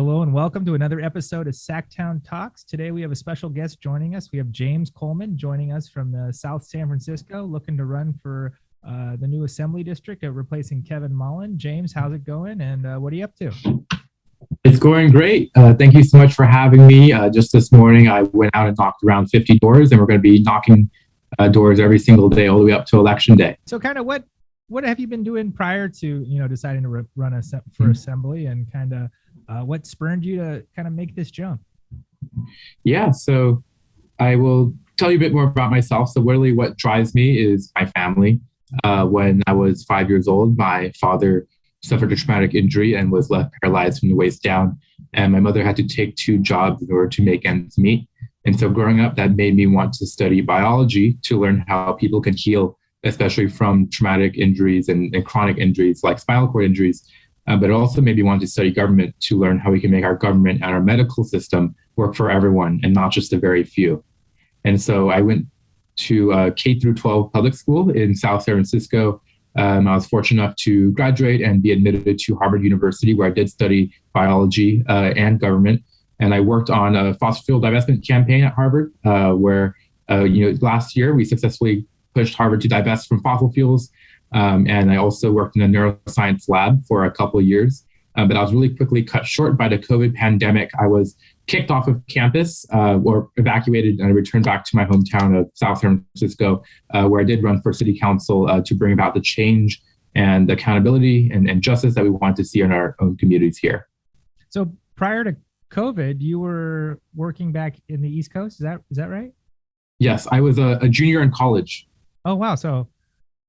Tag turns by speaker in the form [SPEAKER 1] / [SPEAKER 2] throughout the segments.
[SPEAKER 1] Hello and welcome to another episode of Sacktown Talks. Today we have a special guest joining us. We have James Coleman joining us from South San Francisco, looking to run for the new Assembly District, replacing Kevin Mullen. James, how's it going and what are you up to?
[SPEAKER 2] It's going great. Thank you so much for having me. Just this morning, I went out and knocked around 50 doors, and we're going to be knocking doors every single day all the way up to Election Day.
[SPEAKER 1] So kind of what have you been doing prior to, deciding to run for Assembly, and kind of what spurred you to kind of make this jump?
[SPEAKER 2] Yeah, so I will tell you a bit more about myself. So really what drives me is my family. When I was 5 years old, my father suffered a traumatic injury and was left paralyzed from the waist down. And my mother had to take two jobs in order to make ends meet. And so growing up, that made me want to study biology to learn how people can heal, especially from traumatic injuries and chronic injuries like spinal cord injuries. But it also made me want to study government to learn how we can make our government and our medical system work for everyone and not just a very few. And so I went to K through 12 public school in South San Francisco. I was fortunate enough to graduate and be admitted to Harvard University, where I did study biology and government. And I worked on a fossil fuel divestment campaign at Harvard, where last year we successfully pushed Harvard to divest from fossil fuels. And I also worked in a neuroscience lab for a couple of years. But I was really quickly cut short by the COVID pandemic. I was kicked off of campus or evacuated, and I returned back to my hometown of South San Francisco, where I did run for city council to bring about the change and accountability and justice that we want to see in our own communities here.
[SPEAKER 1] So prior to COVID, you were working back in the East Coast. Is that right?
[SPEAKER 2] Yes, I was a junior in college.
[SPEAKER 1] Oh, wow. So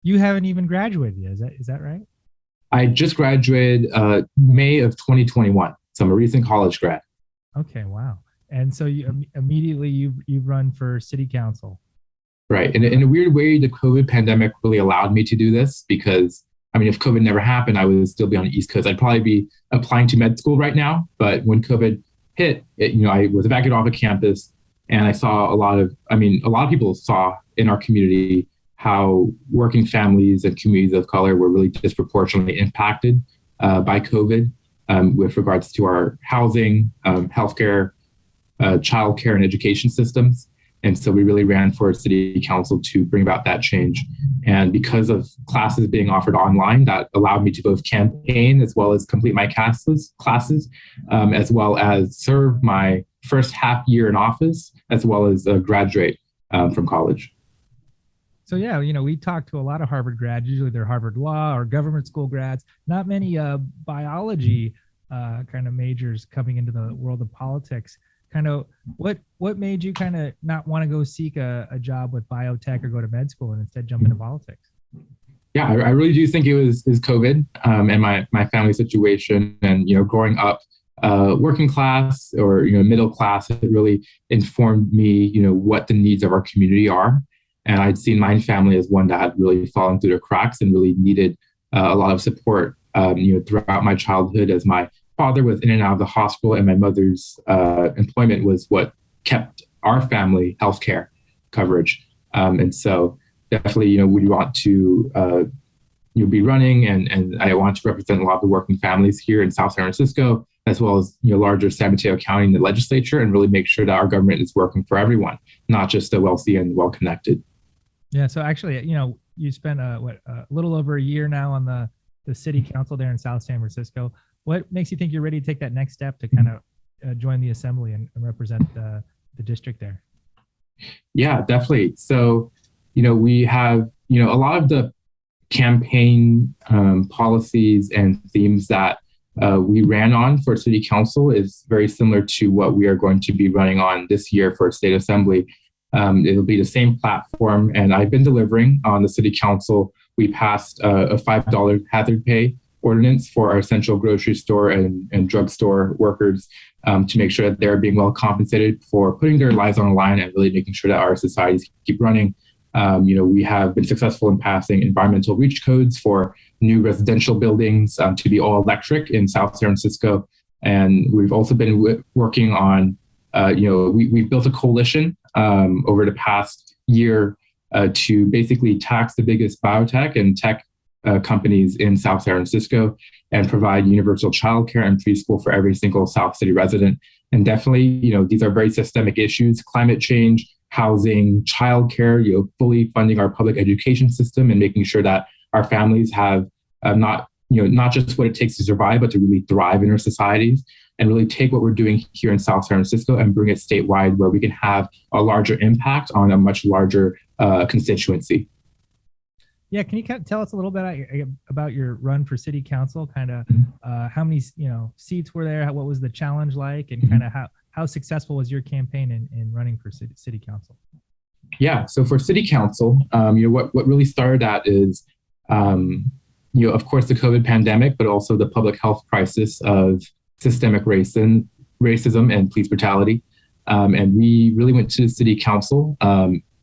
[SPEAKER 1] you haven't even graduated yet. Is that right?
[SPEAKER 2] I just graduated May of 2021. So I'm a recent college grad.
[SPEAKER 1] Okay, wow. And so you immediately you've run for city council.
[SPEAKER 2] Right. And in a weird way, the COVID pandemic really allowed me to do this because, if COVID never happened, I would still be on the East Coast. I'd probably be applying to med school right now. But when COVID hit, I was evacuated off of campus, and I saw a lot of people saw in our community how working families and communities of color were really disproportionately impacted by COVID with regards to our housing, healthcare, childcare, and education systems. And so we really ran for city council to bring about that change. And because of classes being offered online, that allowed me to both campaign as well as complete my classes, as well as serve my first half year in office, as well as graduate from college.
[SPEAKER 1] So yeah, we talk to a lot of Harvard grads. Usually they're Harvard Law or government school grads. Not many biology kind of majors coming into the world of politics. Kind of what made you kind of not want to go seek a job with biotech or go to med school and instead jump into politics?
[SPEAKER 2] Yeah, I really do think it was COVID and my family situation, and growing up working class or middle class, it really informed me what the needs of our community are. And I'd seen my family as one that had really fallen through the cracks and really needed a lot of support, throughout my childhood, as my father was in and out of the hospital and my mother's employment was what kept our family healthcare coverage. And so definitely, we want to be running, and I want to represent a lot of the working families here in South San Francisco, as well as larger San Mateo County and the legislature, and really make sure that our government is working for everyone, not just the wealthy and well-connected.
[SPEAKER 1] Yeah. So actually, you spent a little over a year now on the city council there in South San Francisco. What makes you think you're ready to take that next step to kind of join the assembly and represent the district there?
[SPEAKER 2] Yeah, definitely. So, we have, a lot of the campaign policies and themes that we ran on for city council is very similar to what we are going to be running on this year for state assembly. It'll be the same platform, and I've been delivering on the city council. We passed a $5 hazard pay ordinance for our essential grocery store and drugstore workers to make sure that they're being well compensated for putting their lives on the line and really making sure that our societies keep running. We have been successful in passing environmental reach codes for new residential buildings to be all electric in South San Francisco. And we've also been working on, we've built a coalition over the past year to basically tax the biggest biotech and tech companies in South San Francisco and provide universal childcare and preschool for every single South City resident. And definitely, these are very systemic issues: climate change, housing, childcare, fully funding our public education system and making sure that our families have not just what it takes to survive, but to really thrive in our societies, and really take what we're doing here in South San Francisco and bring it statewide, where we can have a larger impact on a much larger constituency.
[SPEAKER 1] Yeah, can you tell us a little bit about your run for city council? Kind of how many seats were there? What was the challenge like, and kind of how successful was your campaign in running for city council?
[SPEAKER 2] Yeah, so for city council, what really started that is, of course, the COVID pandemic, but also the public health crisis of systemic racism and police brutality. And we really went to the city council.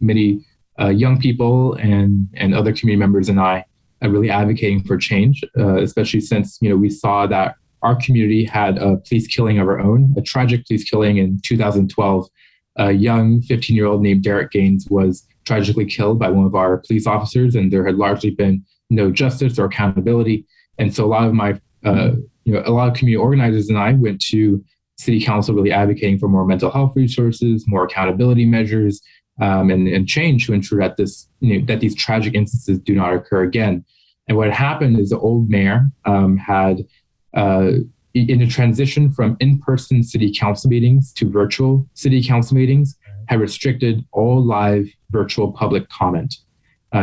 [SPEAKER 2] Many young people and other community members and I are really advocating for change, especially since we saw that our community had a police killing of our own, a tragic police killing in 2012. A young 15-year-old named Derek Gaines was tragically killed by one of our police officers, and there had largely been no justice or accountability. And so a lot of community organizers and I went to city council really advocating for more mental health resources, more accountability measures, and change to ensure that that these tragic instances do not occur again. And what happened is the old mayor had, in a transition from in-person city council meetings to virtual city council meetings, had restricted all live virtual public comment.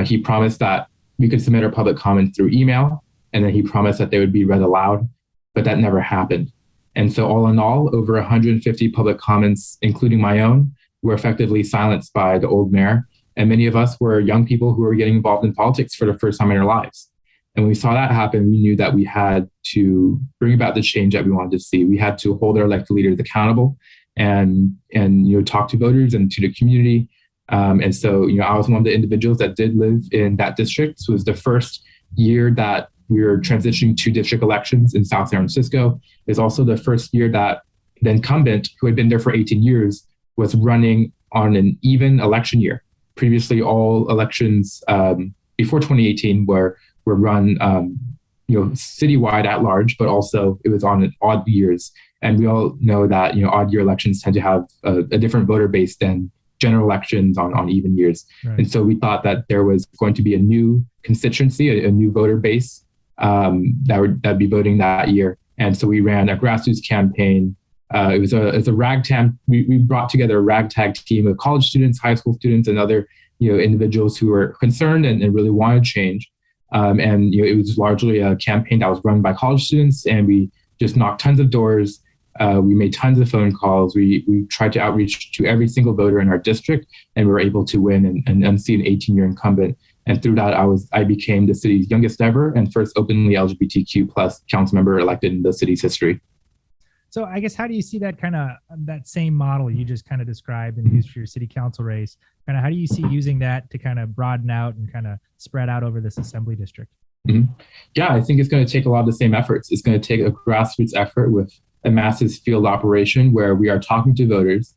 [SPEAKER 2] He promised that we could submit our public comments through email, and then he promised that they would be read aloud, but that never happened. And so all in all, over 150 public comments, including my own, were effectively silenced by the old mayor. And many of us were young people who were getting involved in politics for the first time in our lives. And when we saw that happen, we knew that we had to bring about the change that we wanted to see. We had to hold our elected leaders accountable and talk to voters and to the community. And so, I was one of the individuals that did live in that district. This was the first year that we were transitioning to district elections in South San Francisco. It's also the first year that the incumbent, who had been there for 18 years, was running on an even election year. Previously, all elections before 2018 were run citywide at large, but also it was on odd years. And we all know that odd year elections tend to have a different voter base than general elections on even years. Right. And so we thought that there was going to be a new constituency, a new voter base that'd be voting that year. And so we ran a grassroots campaign. It was a ragtag. We brought together a ragtag team of college students, high school students, and other individuals who were concerned and really wanted change. And it was largely a campaign that was run by college students, and we just knocked tons of doors. We made tons of phone calls. We tried to outreach to every single voter in our district, and we were able to win and unseat an 18-year incumbent. And through that, I became the city's youngest ever and first openly LGBTQ plus council member elected in the city's history.
[SPEAKER 1] So I guess, how do you see that that same model you just kind of described and used for your city council race? Kind of how do you see using that to kind of broaden out and kind of spread out over this assembly district?
[SPEAKER 2] Mm-hmm. Yeah, I think it's going to take a lot of the same efforts. It's going to take a grassroots effort with a massive field operation where we are talking to voters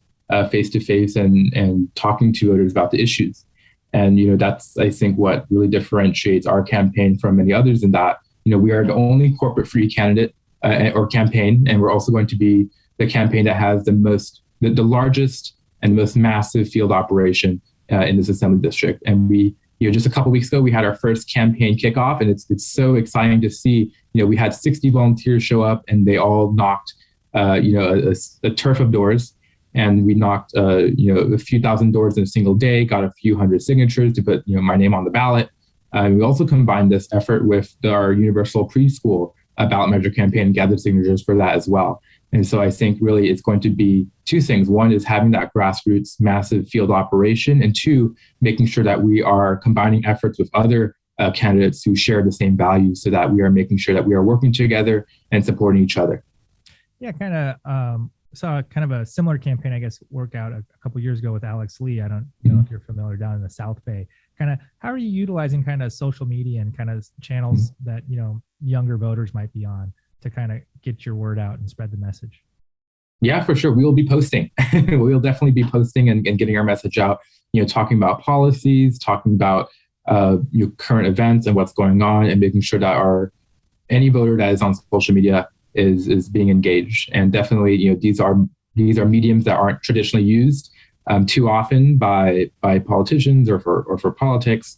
[SPEAKER 2] face to face and talking to voters about the issues. And, that's, I think, what really differentiates our campaign from many others, in that, we are the only corporate free candidate or campaign. And we're also going to be the campaign that has the largest and most massive field operation in this assembly district. And we, just a couple of weeks ago, we had our first campaign kickoff, and it's so exciting to see. We had 60 volunteers show up, and they all knocked, a turf of doors, and we knocked, a few thousand doors in a single day. Got a few hundred signatures to put, my name on the ballot. We also combined this effort with our universal preschool ballot measure campaign and gathered signatures for that as well. And so I think really it's going to be two things. One is having that grassroots massive field operation, and two, making sure that we are combining efforts with other candidates who share the same values, so that we are making sure that we are working together and supporting each other.
[SPEAKER 1] Yeah, kind of saw kind of a similar campaign, I guess, work out a couple of years ago with Alex Lee. I don't know if you're familiar, down in the South Bay. Kind of how are you utilizing kind of social media and kind of channels that, younger voters might be on to kind of get your word out and spread the message?
[SPEAKER 2] Yeah, for sure. We will be posting. We'll definitely be posting and getting our message out, talking about policies, talking about current events and what's going on, and making sure that any voter that is on social media is being engaged. And definitely, these are mediums that aren't traditionally used too often by politicians or for politics.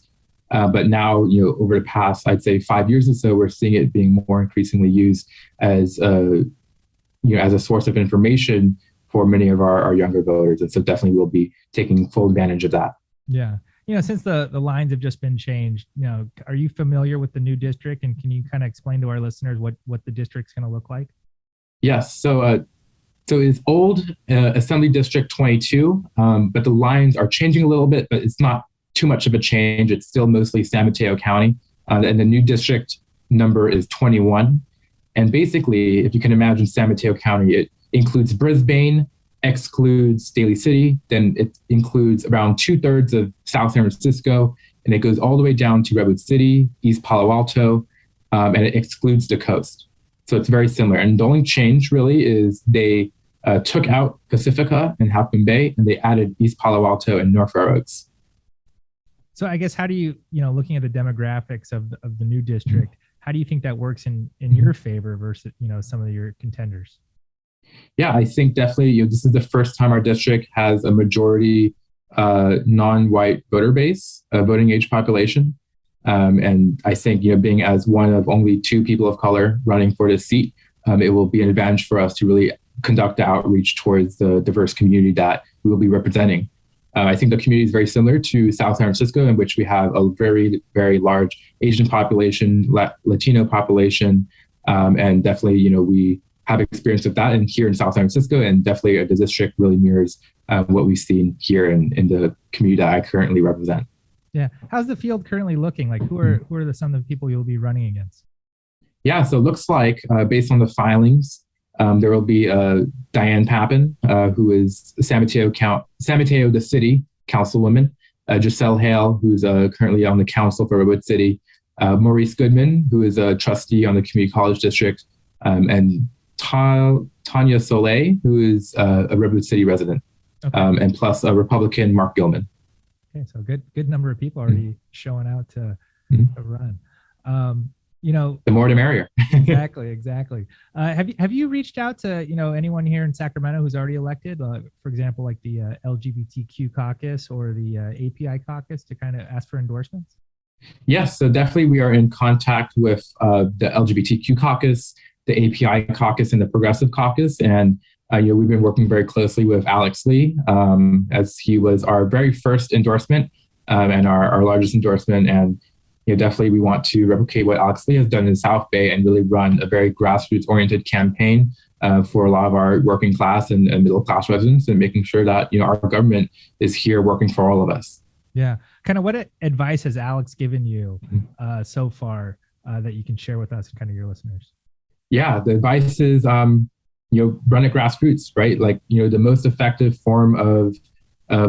[SPEAKER 2] But now, over the past, I'd say 5 years or so, we're seeing it being more increasingly used as as a source of information for many of our younger voters. And so definitely we'll be taking full advantage of that.
[SPEAKER 1] Yeah. Since the lines have just been changed, are you familiar with the new district, and can you kind of explain to our listeners what the district's going to look like?
[SPEAKER 2] Yes. So it's old Assembly District 22, but the lines are changing a little bit, but it's not too much of a change. It's still mostly San Mateo County. And the new district number is 21. And basically, if you can imagine San Mateo County, it includes Brisbane, excludes Daly City, then it includes around 2/3 of South San Francisco, and it goes all the way down to Redwood City, East Palo Alto, and it excludes the coast. So it's very similar. And the only change really is they took out Pacifica and Half Moon Bay, and they added East Palo Alto and North Fair Oaks.
[SPEAKER 1] So I guess how do you, looking at the demographics of the new district, how do you think that works in your favor versus, some of your contenders?
[SPEAKER 2] Yeah, I think definitely, this is the first time our district has a majority non-white voter base, voting age population. And I think, being as one of only 2 people of color running for this seat, it will be an advantage for us to really conduct the outreach towards the diverse community that we will be representing. I think the community is very similar to South San Francisco, in which we have a very, very large Asian population, Latino population, and definitely, we have experience with that here in South San Francisco, and definitely the district really mirrors what we've seen here in the community that I currently represent.
[SPEAKER 1] Yeah. How's the field currently looking? Like, who are some of the people you'll be running against?
[SPEAKER 2] Yeah, so it looks like based on the filings, there will be Diane Papin, who is San Mateo, the city councilwoman, Giselle Hale, who's currently on the council for Redwood City, Maurice Goodman, who is a trustee on the community college district, and Tanya Soleil, who is a Redwood City resident, okay. And plus a Republican, Mark Gilman.
[SPEAKER 1] Okay, so good number of people already showing out to run.
[SPEAKER 2] The more the merrier.
[SPEAKER 1] Exactly. Have you reached out to anyone here in Sacramento who's already elected? For example, like the LGBTQ caucus or the API caucus, to kind of ask for endorsements?
[SPEAKER 2] Yes, so definitely we are in contact with the LGBTQ caucus, the API caucus, and the Progressive caucus, and we've been working very closely with Alex Lee, as he was our very first endorsement and our largest endorsement. And definitely we want to replicate what Alex Lee has done in South Bay and really run a very grassroots-oriented campaign for a lot of our working class and middle-class residents, and making sure that our government is here working for all of us.
[SPEAKER 1] Yeah. Kind of what advice has Alex given you so far that you can share with us and kind of your listeners?
[SPEAKER 2] Yeah, the advice is, run at grassroots, right? Like, the most effective form of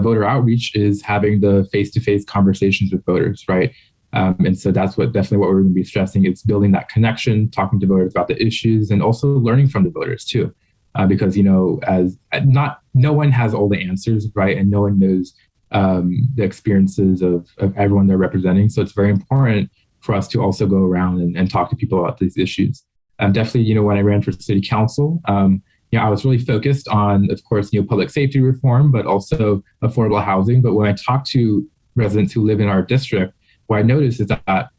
[SPEAKER 2] voter outreach is having the face-to-face conversations with voters, right? And so that's definitely what we're going to be stressing. It's building that connection, talking to voters about the issues, and also learning from the voters too, because no one has all the answers, right? And no one knows the experiences of everyone they're representing. So it's very important for us to also go around and talk to people about these issues. Definitely, when I ran for city council, I was really focused on, of course, public safety reform, but also affordable housing. But when I talk to residents who live in our district, what I noticed is that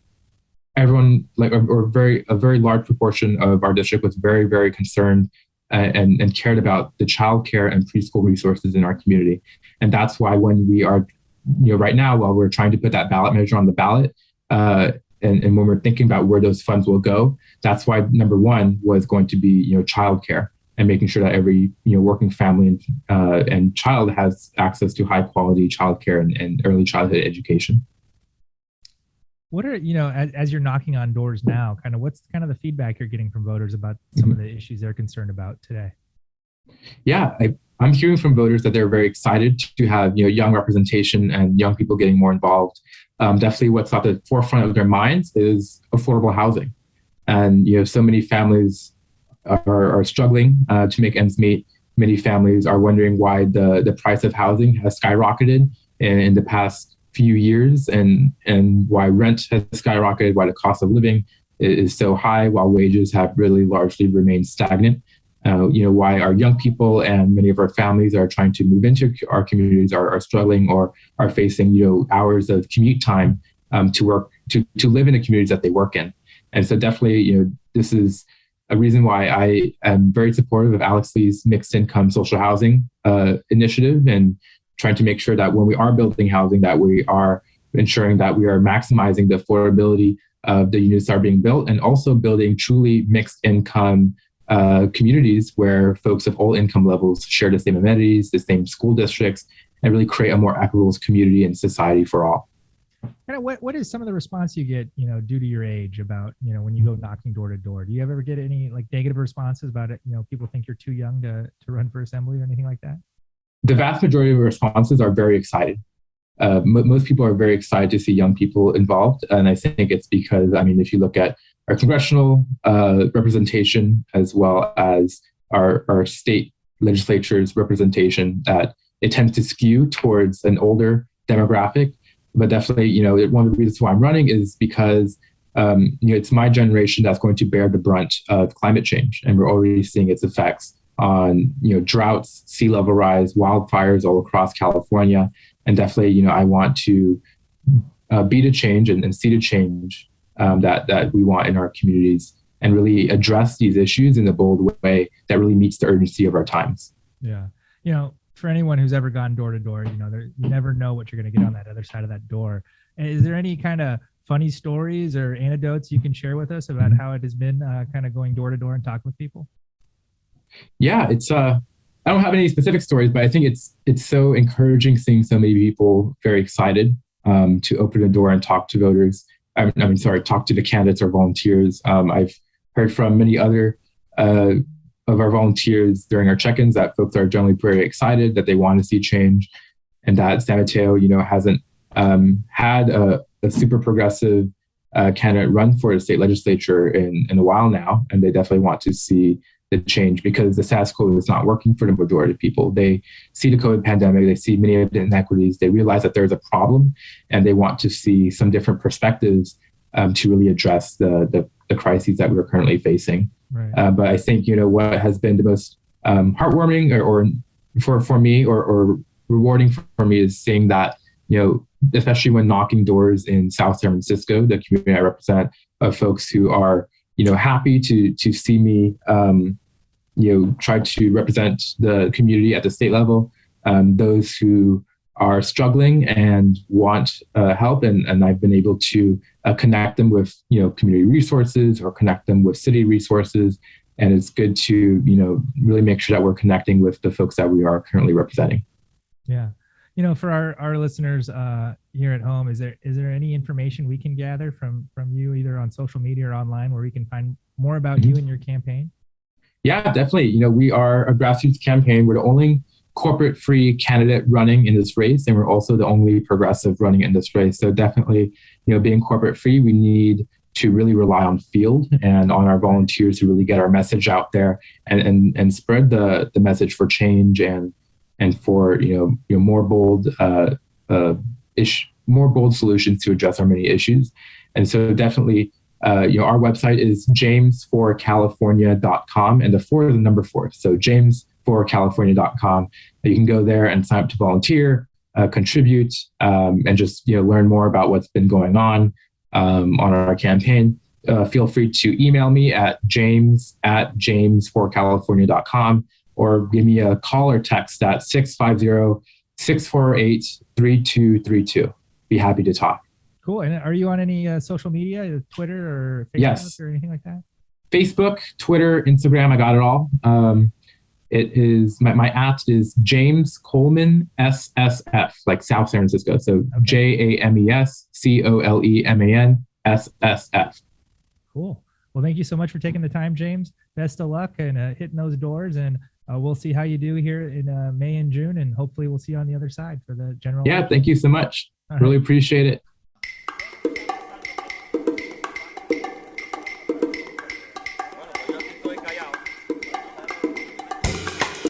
[SPEAKER 2] everyone, a very large proportion of our district was very, very concerned and cared about the childcare and preschool resources in our community. And that's why when we are, right now, while we're trying to put that ballot measure on the ballot, and when we're thinking about where those funds will go, that's why number one was going to be, childcare, and making sure that every, working family and child has access to high quality childcare and early childhood education.
[SPEAKER 1] What are, as you're knocking on doors now, what's the feedback you're getting from voters about some of the issues they're concerned about today?
[SPEAKER 2] Yeah, I'm hearing from voters that they're very excited to have, young representation and young people getting more involved. Definitely what's at the forefront of their minds is affordable housing. And, so many families are struggling to make ends meet. Many families are wondering why the price of housing has skyrocketed in the past few years, and why rent has skyrocketed, why the cost of living is so high, while wages have really largely remained stagnant. Why our young people and many of our families are trying to move into our communities are struggling or are facing, hours of commute time to work, to live in the communities that they work in. And so definitely, this is a reason why I am very supportive of Alex Lee's mixed income social housing initiative, and trying to make sure that when we are building housing, that we are ensuring that we are maximizing the affordability of the units that are being built, and also building truly mixed income communities where folks of all income levels share the same amenities, the same school districts, and really create a more equitable community and society for all.
[SPEAKER 1] Kind of what is some of the response you get, due to your age about, when you go knocking door to door? Do you ever get any like negative responses about it? People think you're too young to run for assembly or anything like that?
[SPEAKER 2] The vast majority of responses are very excited. Most people are very excited to see young people involved. And I think it's because, if you look at our congressional representation, as well as our state legislature's representation, that it tends to skew towards an older demographic. But definitely, one of the reasons why I'm running is because, it's my generation that's going to bear the brunt of climate change. And we're already seeing its effects on, droughts, sea level rise, wildfires all across California. And definitely, I want to be the change and see the change that we want in our communities, and really address these issues in a bold way that really meets the urgency of our times.
[SPEAKER 1] Yeah. For anyone who's ever gone door to door, you never know what you're going to get on that other side of that door. Is there any kind of funny stories or anecdotes you can share with us about how it has been kind of going door to door and talking with people?
[SPEAKER 2] Yeah, it's I don't have any specific stories, but I think it's so encouraging seeing so many people very excited to open the door and talk to voters. Talk to the candidates or volunteers. I've heard from many other of our volunteers during our check-ins that folks are generally very excited, that they want to see change, and that San Mateo, hasn't had a super progressive candidate run for the state legislature in a while now, and they definitely want to see the change, because the status quo is not working for the majority of people. They see the COVID pandemic, they see many of the inequities, they realize that there's a problem, and they want to see some different perspectives to really address the crises that we're currently facing.
[SPEAKER 1] Right.
[SPEAKER 2] But I think, what has been the most heartwarming or for me or rewarding for me is seeing that, especially when knocking doors in South San Francisco, the community I represent, of folks who are, happy to see me, try to represent the community at the state level, those who are struggling and want help. And I've been able to connect them with, community resources or connect them with city resources. And it's good to, really make sure that we're connecting with the folks that we are currently representing.
[SPEAKER 1] Yeah. For our listeners here at home, is there any information we can gather from you, either on social media or online, where we can find more about you and your campaign?
[SPEAKER 2] Yeah, definitely. We are a grassroots campaign. We're the only corporate-free candidate running in this race, and we're also the only progressive running in this race. So definitely, being corporate-free, we need to really rely on field and on our volunteers to really get our message out there and spread the message for change and for more bold more bold solutions to address our many issues. And so definitely, our website is james4california.com, and the 4 is the number 4. So james4california.com. You can go there and sign up to volunteer, contribute, and just learn more about what's been going on our campaign. Feel free to email me at james@james4california.com, or give me a call or text at 650-648-3232. Be happy to talk.
[SPEAKER 1] Cool. And are you on any social media, Twitter or Facebook?
[SPEAKER 2] Yes.
[SPEAKER 1] Or anything like that?
[SPEAKER 2] Facebook, Twitter, Instagram, I got it all. It is my at is James Coleman SSF, like South San Francisco. So okay. JamesColeman SSF.
[SPEAKER 1] Cool. Well, thank you so much for taking the time, James. Best of luck and hitting those doors. And we'll see how you do here in May and June. And hopefully we'll see you on the other side for the general election.
[SPEAKER 2] Thank you so much. Really appreciate it.